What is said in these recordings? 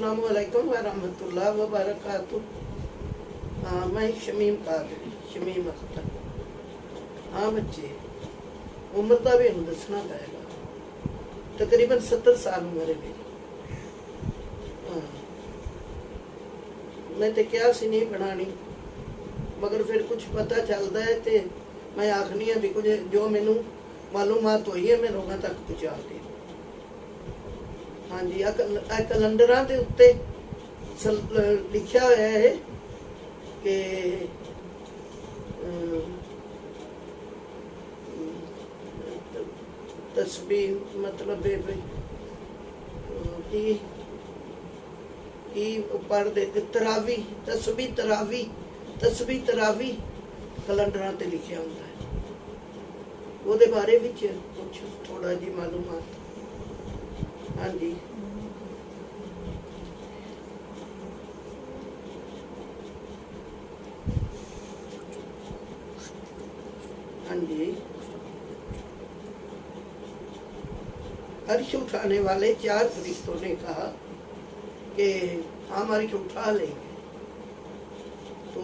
अस्सलामुअलैकुम वरहमतुल्लाह वबरकातुह। हाँ, मैं शमीम कादरी, शमीम अख्तर। हाँ बच्चे, उम्र का भी हम दसना पड़ेगा। तकरीबन 70 साल उम्र है मेरी। हाँ, मैं तो क्या सी नहीं पढ़ानी, मगर फिर कुछ पता चलता है तो मैं आखनी है भी कुछ जो मैनू मालूमात हुई है मैं लोगों तक पहुँचा दी। हाँ जी, कैलेंडर के उत्ते लिखा हुआ है कि तस्बीह मतलब है की पढ़ दे तरावी तस्बीह तरावी कैलेंडर ते लिखा होता है। वो बारे विच कुछ थोड़ा जी मालूमात। हाँ जी, हाँ जी। अर्श उठाने वाले 4 फरिश्तों ने कहा कि हम अर्श उठा लेंगे, तो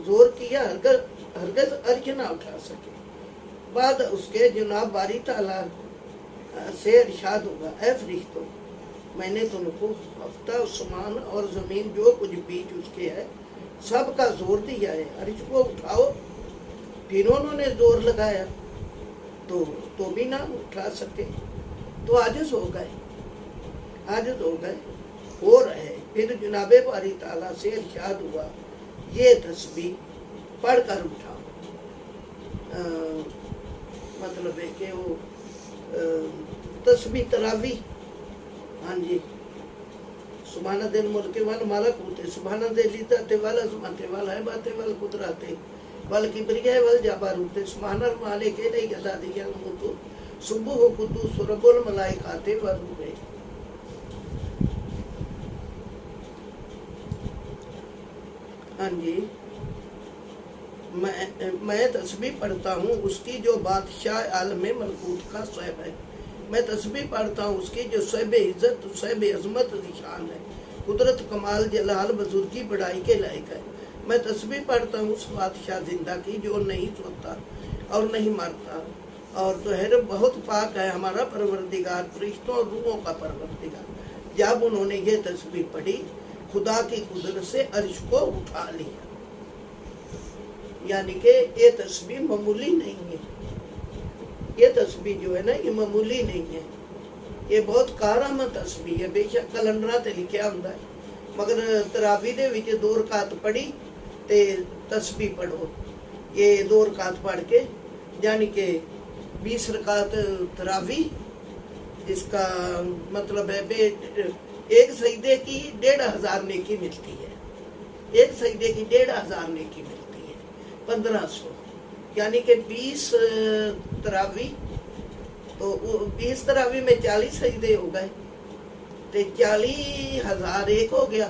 जोर किया, हरगज अर्श ना उठा सके। बाद उसके जनाब बारी ताला से इरशाद होगा, ऐ फरिश्तों, मैंने तुमको हफ्ता आसमान और जमीन जो कुछ बीच उसके है सब का जोर दिया है, अर्श को उठाओ। फिर उन्होंने जोर लगाया तो भी ना उठा सके, तो आजिज हो गए हो रहे। फिर जनाबे बारी ताला से इरशाद हुआ, ये तस्बीह पढ़कर उठाओ। मतलब है कि वो तस्बीह तरावी। हाँ जी, सुभान दिल मुल्क वाल मलकूत, सुभान दिल इज्जत वाल अज़मत वाल हैबत वाल कुदरत वाल किब्रिया वाल जबारूत, सुभान अल मालिक ला गदादी अल मुल्क सुब्ह कुद्दूस रब्बुल मलाइकात व रूह। हाँ जी, मैं तस्बीह पढ़ता हूँ उसकी जो बादशाह आलम मलकूत का सैब है। मैं तस्बीह पढ़ता हूँ उसकी जो सैब इज़्ज़त सैब अज़मत निशान है, कुदरत कमाल जलाल बुजुर्गी बड़ाई के लायक है। मैं तस्बीह पढ़ता हूँ उस बादशाह जिंदा की जो नहीं सोता और नहीं मरता, और तो है बहुत पाक है हमारा परवरदिगार, फरिश्तों और रूहों का परवरदिगार। जब उन्होंने ये तस्बीह पढ़ी, खुदा की कुदरत से अर्श को उठा लिया। यानी कि ये तस्बीह मामूली नहीं है, ये तस्बीह जो है ना ये मामूली नहीं है, ये बहुत कारआमद तस्बीह है। बेशक कैलेंडर ते लिखा होता है, मगर तरावी दे विच 2 रकात पढ़ी ते तस्बीह पढ़ो। ये 2 रकात पढ़ के यानी कि 20 रकात तरावी, जिसका मतलब है एक सजदे की 1500 नेकी मिलती है। एक सजदे की 1500 नेकी मिलती है, 1500। यानी कि 20 तरावी, तो 20 तरावी में 40 सजदे हो गए, तो 40,000 एक हो गया,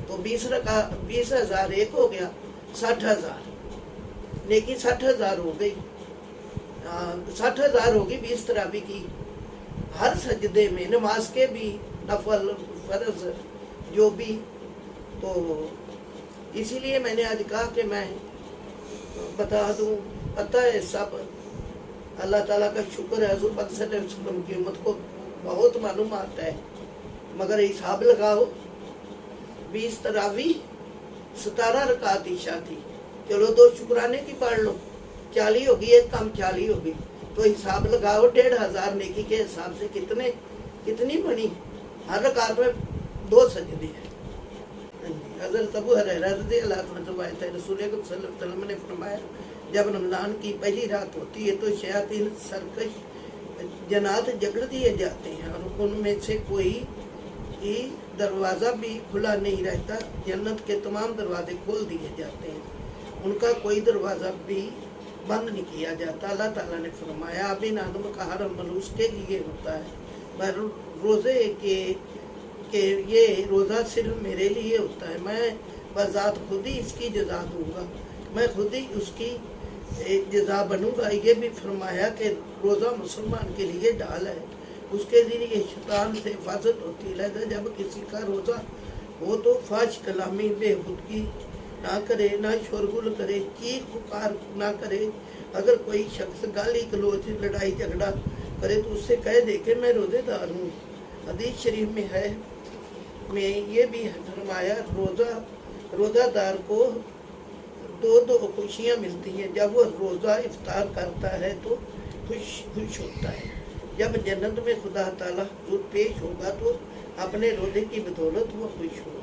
तो 20,000 एक हो गया, 60,000 नेकी 60,000 हो गई। 60,000 होगी 20 तरावी की। हर सजदे में नमाज के भी नफल फर्ज जो भी, तो इसीलिए मैंने आज कहा कि मैं बता दूं। पता है सब, अल्लाह ताला का शुक्र है, हुज़ूर पाक सल्लल्लाहु अलैहि वसल्लम की उम्मत को बहुत मालूमात है, मगर हिसाब लगाओ 20 तरावी 17 रकात ईशा की, चलो 2 शुक्राने की पढ़ लो, 40 होगी, एक कम 40 होगी, तो हिसाब लगाओ 1500 नेकी के हिसाब से कितनी बनी। हर रकात में 2 सजदे हैं। हज़रत अबू हुरैरा रज़ियल्लाहु अन्हु रसूल अकरम सल्लल्लाहु अलैहि वसल्लम ने फरमाया, जब रमज़ान की पहली रात होती है तो शयातीन सरकश जन्नात जकड़ दिए जाते हैं, और उनमें से कोई ही दरवाज़ा भी खुला नहीं रहता। जन्नत के तमाम दरवाजे खोल दिए जाते हैं, उनका कोई दरवाज़ा भी बंद नहीं किया जाता। अल्लाह ताला ने फरमाया, अबिन आदम का हर अमल उसके लिए होता है, पर रोज़े के ये रोज़ा सिर्फ मेरे लिए होता है। मैं बज़ात खुद ही इसकी जज़ा दूँगा, मैं खुद ही उसकी जज़ा बनूँगा। ये भी फरमाया कि रोज़ा मुसलमान के लिए ढाल है, उसके ज़रिए शैतान से हिफाजत होती है। जब किसी का रोज़ा हो तो फाश कलामी बेहुदगी ना करे, ना शोरगुल करे, चीख पुकार ना करे। अगर कोई शख्स गाली गलौज लड़ाई झगड़ा करे तो उससे कह दे कि मैं रोज़ेदार हूँ। हदीस शरीफ में है, में ये भी फरमाया रोज़ादार को दो खुशियाँ मिलती हैं। जब वो रोज़ा इफ्तार करता है तो खुश होता है। जब जन्नत में खुदा ताला हुजूर पेश होगा तो अपने रोज़े की बदौलत वो खुश होगा।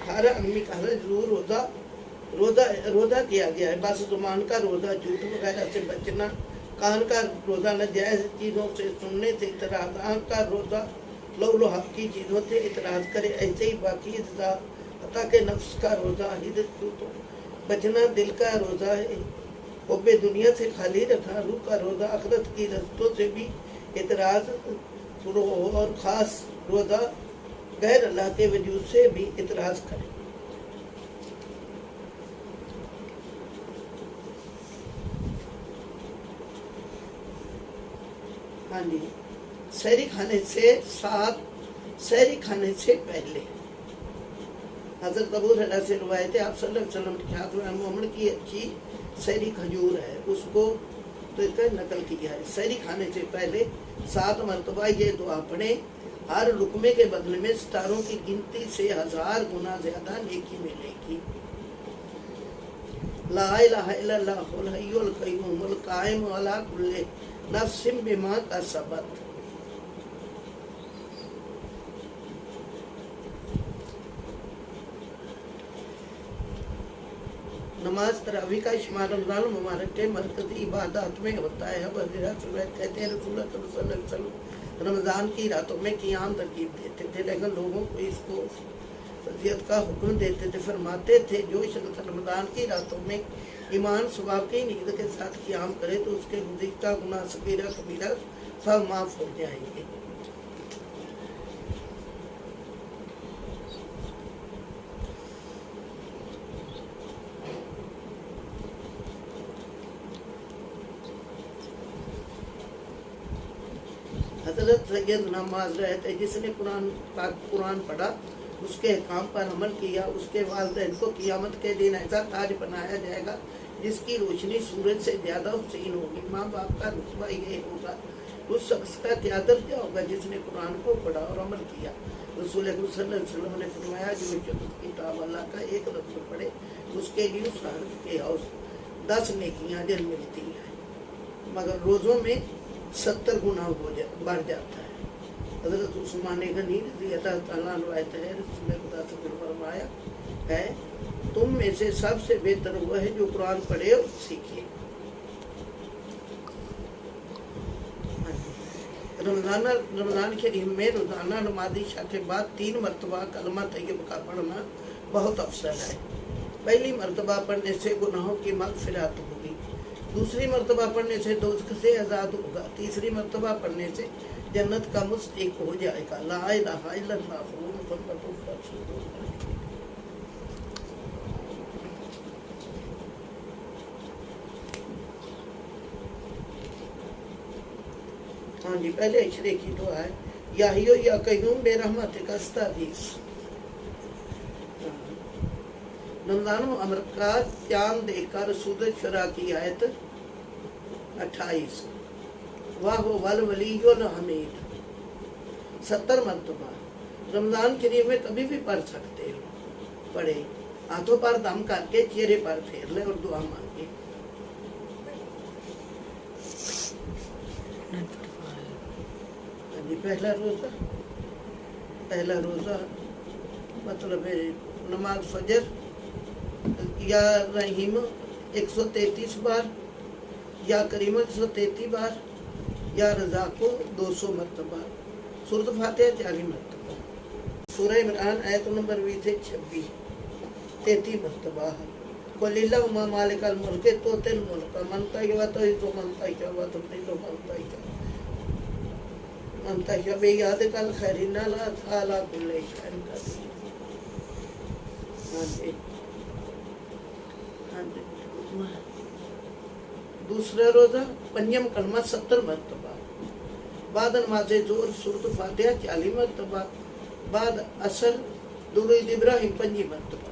हर आदमी का जरूर रोज़ा किया गया है। बस जुबान का रोज़ा झूठ वगैरह से बचना, कान का रोज़ा नाजायज़ चीज़ों से सुनने से इतराज़, आँख का रोज़ा लौलो हक की चीज़ों से इतराज़ करे। ऐसे ही बाकी अता के नफ्स का रोज़ा हिदत तो बचना दिल का रोज़ा है। हुब्बे दुनिया से खाली रखना रूह का रोज़ा, आखिरत की रस्तों से भी इतराज़ और ख़ास रोज़ा गैर अल्लाह के वजूद से भी इतराज़ करे। हाँ जी, सहरी खाने से पहले हज़रत अबू हुरैरा से रिवायत है, आप सल्लल्लाहु अलैहि वसल्लम के हाथ में मोहम्मद की अच्छी सहरी खजूर है, उसको तो इसका नकल किया है। सहरी खाने से पहले 7 मरतबा ये दुआ पढ़े, हर लुकमे के बदले में सितारों की गिनती से 1000 गुना ज्यादा नेकी मिलेगी। ला इलाहा इल्लल्लाहुल हय्युल कय्यूमुल कायिम अला कुल्ली नफ्सिन बिमा कसबत। नमाज तरावी का शुमार रमजान मुबारक के मरकजी इबादत में होता है। अब हज़रत कहते हैं रसूलुल्लाह सल्लल्लाहु अलैहि वसल्लम रमज़ान की रातों में क़ियाम तरकीब देते थे, लेकिन लोगों को इसको फजीयत का हुक्म देते थे। फरमाते थे जो शख्स रमज़ान की रातों में ईमान सवाब की नीयत के साथ क़ियाम करे तो उसके गुज़िश्ता गुनाह सगीरा कबीरा सब माफ़ हो जाएंगे। हज़रत सैयदना मुआज़ रहते जिसने कुरान पढ़ा, उसके अहकाम पर अमल किया, उसके वालिदैन को क़ियामत के दिन ऐसा ताज बनाया जाएगा जिसकी रोशनी सूरज से ज़्यादा हसीन होगी। माँ बाप का रुतबा ये होगा। उस शख्स का क्या दर्जा होगा जिसने कुरान को पढ़ा और अमल किया। रसूल सल्लल्लाहु अलैहि वसल्लम ने फरमाया जो शख्स किताब अल्लाह का एक लफ्ज़ पढ़े उसके लिए उस हर्फ के और 10 नेकियां अजर मिलती हैं, मगर रोज़ों में 70 गुना बढ़ जाता है। हज़रत उस्मान गनी रज़ी अल्लाह तआला अन्हु रवायत है, रसूल खुदा से फरमाया है तुम में से सबसे बेहतर वो है जो कुरान पढ़े और सीखे। रमज़ान शरीफ में रोज़ाना नमाज इशा के बाद 3 मरतबा कलमा तैयब का पढ़ना बहुत अफसर है। पहली मरतबा पढ़ने से गुनाहों की मग़फ़िरत होगी, दूसरी मरतबा पढ़ने से दोज़ख से आज़ाद होगा, तीसरी मरतबा पढ़ने से जन्नत का मुस्तहिक़ हो जाएगा। ला इलाहा इल्लल्लाहु मुहम्मदुर रसूलुल्लाह। हाँ जी, पहले अशरे की दुआ है, या हियो या कय्यूम बेरहमतिक अस्तगीस। रमज़ान अमर का चांद देखकर सूरज शुरा की आयत 28 वाह वल वलीयुल हमीद 70 मरतबा रमज़ान शरीफ में कभी भी पढ़ सकते हो। पढ़े, हाथों पर दम करके चेहरे पर फेर ले और दुआ मांगे। पहला रोज़ा मतलब नमाज फजर या रहीम 133 बार, या करीम 133 बार, या रज़ा को 200 मरतबा, सूरत फातिहा 40 मरतबा, सूरह इमरान आयत नंबर 20 से 26 33 मरतबा, कुलिल्लाहु मा मालिकल मुल्क तुतिल मुल्क मन तय्यबा तो मन तय्यबा तो दिलो मन तय्यबा मन तय्यबा याद कल खैरिना ला ताला कुल्ले शैइन कदीर। हाँ जी, हाँ जी। दूसरा रोजा पंजम कलमा 70 मरतबा, बाद नमाज जोर सूरत फातिहा 40 मरतबा, बाद असर दुरूद इब्राहिम 5 मरतबा,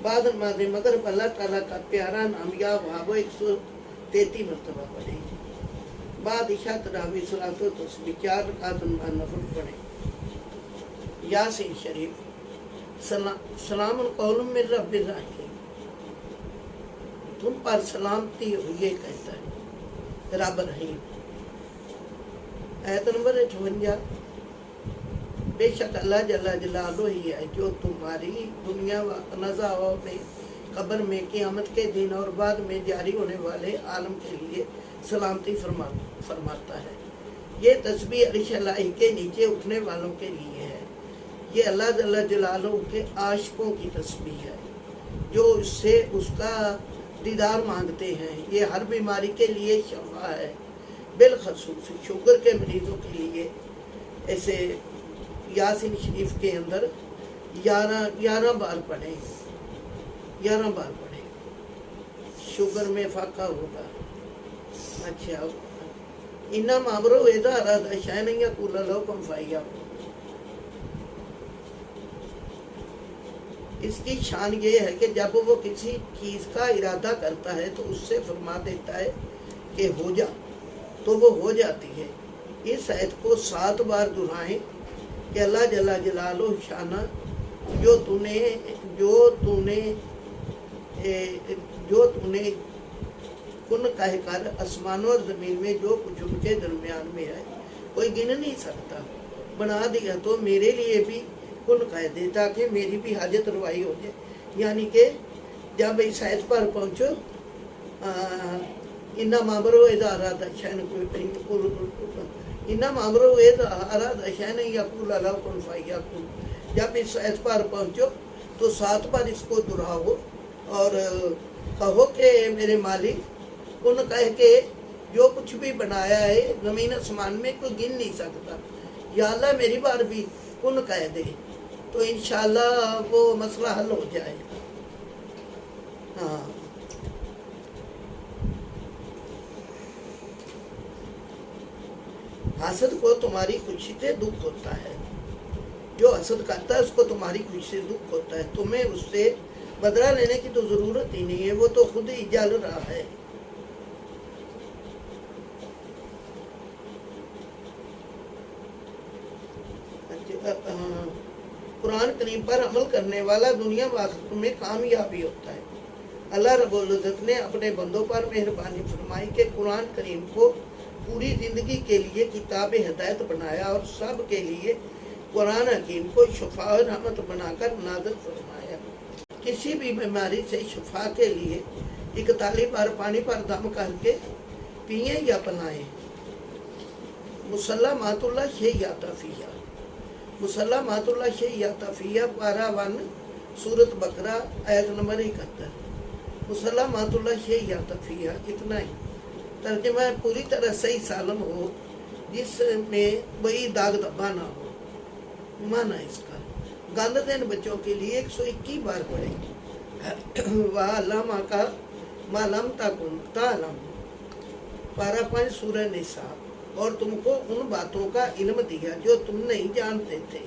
बाद नमाज मगरिब अल्लाह ताला का प्यारा नाम या वहाबो 133 मरतबा पढ़े, बाद इशा तरावी सलातो तस्बीह 4 रकात नफल पढ़े, यासीन शरीफ, सलाम कौलुम मिन रब्बिर रहीम, तुम पर सलामती हो, ये कहता है रब रहीम। आयत नंबर 58, बेशक अल्लाह जल्ला जलालुहु ही है जो तुम्हारी दुनिया व नज़ाओं में, कब्र में, क़यामत के दिन और बाद में जारी होने वाले आलम के लिए सलामती फरमाता है। ये तस्बीह अर्श इलाही के नीचे उठने वालों के लिए है। ये अल्लाह जल्ला जलालुहु के आशिकों की तस्बीह है जो उससे उसका दीदार मांगते हैं। ये हर बीमारी के लिए शफा है, बिलखसूस शुगर के मरीजों के लिए। ऐसे यासीन शरीफ के अंदर 11 बार पढ़े, 11 बार पढ़े, शुगर में फाका होगा। अच्छा, इन्ना मामरो एदा अरादा शैन यकूल लहुकुम फयकून। इसकी शान ये है कि जब वो किसी चीज़ का इरादा करता है तो उससे फरमा देता है कि हो जा, तो वो हो जाती है। इस आयत को 7 बार दोहराएं कि अल्लाह जल्ला जलालुहु शाना जो तूने कुन कहकर आसमानों और ज़मीन में जो कुछ उनके दरमियान में है कोई गिन नहीं सकता, बना दिया तो मेरे लिए भी कुन कह दे ताकि मेरी भी हाजत रवाई हो जाए। यानी कि जब इस आयत पर पहुँचो, इन्ना मामरो इज़ा शैन इन्ना मामरो शैन यकूल लहुकुम फयकून। जब इस आयत पर पहुँचो तो 7 बार इसको दोहराओ और कहो कि मेरे मालिक, कुन कह के जो कुछ भी बनाया है ज़मीन आसमान में कोई गिन नहीं सकता, या अल्लाह मेरी बार भी कुन कह दे तो इंशाअल्लाह वो मसला हल हो जाएगा। हाँ, हसद को तुम्हारी खुशी से दुख होता है, जो हसद करता है उसको तुम्हारी खुशी से दुख होता है। तुम्हें उससे बदला लेने की तो जरूरत ही नहीं है, वो तो खुद ही जल रहा है। कुरान करीम पर अमल करने वाला दुनिया व आखिरत में कामयाबी होता है। अल्लाह रब्बुल इज़्ज़त ने अपने बंदों पर मेहरबानी फरमाई कि कुरान करीम को पूरी ज़िंदगी के लिए किताब हिदायत बनाया और सब के लिए कुरान हकीम को शफा और रहमत बनाकर नाज़िल फरमाया। किसी भी बीमारी से शफा के लिए 41 बार पानी पर दम करके पिए या पिलाएं। मुसल्ला मातुल्ला शैयाता फिया, मुसल्ला मातुल्ला शैयाता फिया, पारा 1 सूरत बकरा आयत नंबर 71। मुसल्ला मातुल्ला शैयाता फिया, इतना ही तर्जुमा है, पूरी तरह सही सालम हो जिसमें कोई दाग धब्बा ना हो। माना इसका गांधीन बच्चों के लिए 121 बार पढ़े। वाह अल्लामा का मालम ताकुन तालम, पारा 5 सूरह निसा, और तुमको उन बातों का इल्म दिया जो तुम नहीं जानते थे।